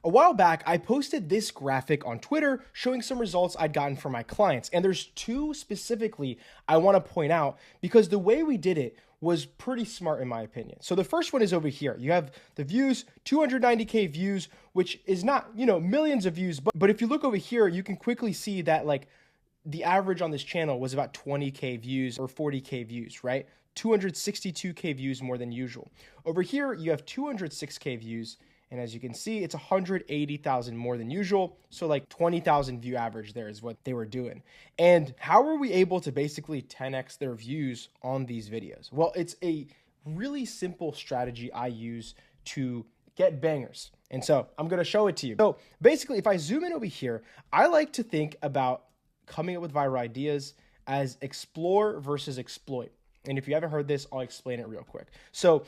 A while back, I posted this graphic on Twitter showing some results I'd gotten from my clients. And there's two specifically I want to point out because the way we did it was pretty smart in my opinion. So the first one is over here. You have the views, 290K views, which is not, millions of views. But if you look over here, you can quickly see that like the average on this channel was about 20K views or 40K views, right? 262K views more than usual. Over here, you have 206K views. And as you can see, it's 180,000 more than usual. So like 20,000 view average there is what they were doing. And how were we able to basically 10x their views on these videos? Well, it's a really simple strategy I use to get bangers. And so I'm going to show it to you. So basically, if I zoom in over here, I like to think about coming up with viral ideas as explore versus exploit. And if you haven't heard this, I'll explain it real quick. So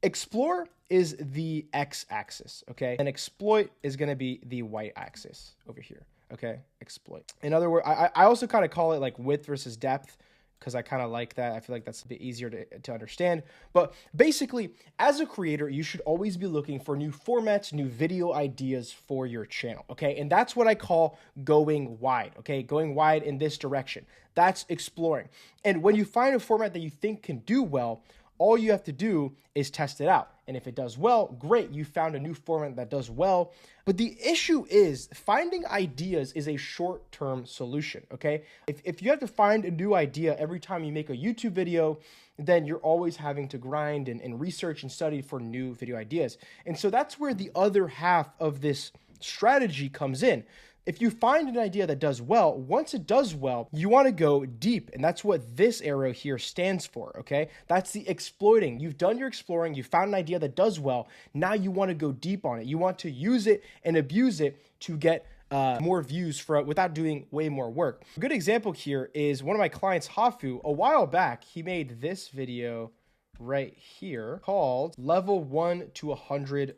explore is the x-axis, okay? And exploit is going to be the y-axis over here, okay? Exploit. In other words, I also kind of call it like width versus depth because I kind of like that. I feel like that's a bit easier to understand. But basically, as a creator, you should always be looking for new formats, new video ideas for your channel, okay? And that's what I call going wide, okay? Going wide in this direction. That's exploring. And when you find a format that you think can do well, all you have to do is test it out. And if it does well, great, you found a new format that does well. But the issue is finding ideas is a short-term solution, okay? If you have to find a new idea every time you make a YouTube video, then you're always having to grind and research and study for new video ideas. And so that's where the other half of this strategy comes in. If you find an idea that does well, once it does well, you want to go deep. And that's what this arrow here stands for, okay? That's the exploiting. You've done your exploring. You found an idea that does well. Now you want to go deep on it. You want to use it and abuse it to get more views without doing way more work. A good example here is one of my clients, Hafu. A while back, he made this video right here called Level 1 to 100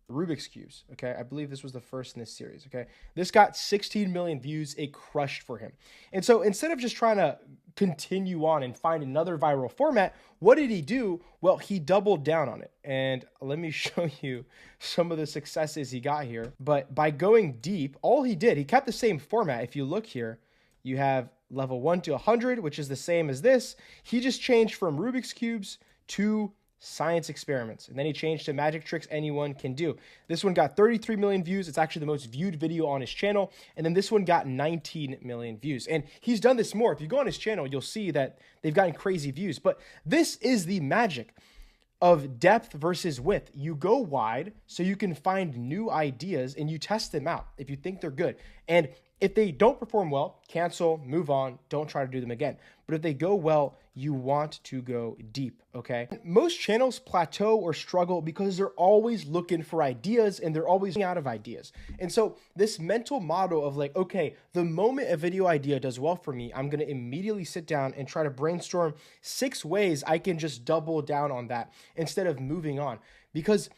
Rubik's Cubes, okay? I believe this was the first in this series, okay? This got 16 million views. It crushed for him. And so instead of just trying to continue on and find another viral format, what did he do? Well, he doubled down on it. And let me show you some of the successes he got here. But by going deep, all he did, he kept the same format. If you look here, you have level 1 to 100, which is the same as this. He just changed from Rubik's Cubes to science experiments. And then he changed to magic tricks anyone can do. This one got 33 million views. It's actually the most viewed video on his channel. And then this one got 19 million views. And he's done this more. If you go on his channel, you'll see that they've gotten crazy views. But this is the magic of depth versus width. You go wide so you can find new ideas and you test them out if you think they're good. And if they don't perform well, cancel, move on, don't try to do them again. But if they go well, you want to go deep, okay? Most channels plateau or struggle because they're always looking for ideas and they're always out of ideas. And so this mental model of like, okay, the moment a video idea does well for me, I'm gonna immediately sit down and try to brainstorm 6 ways I can just double down on that instead of moving on. Because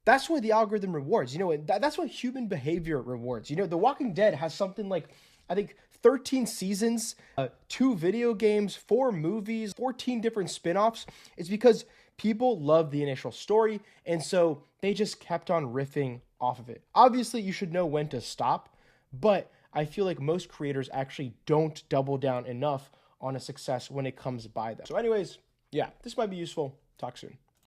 that's what the algorithm rewards. That's what human behavior rewards. The Walking Dead has something like, I think, 13 seasons, 2 video games, 4 movies, 14 different spin-offs. It's because people love the initial story, and so they just kept on riffing off of it. Obviously, you should know when to stop, but I feel like most creators actually don't double down enough on a success when it comes by them. So anyways, yeah, this might be useful. Talk soon.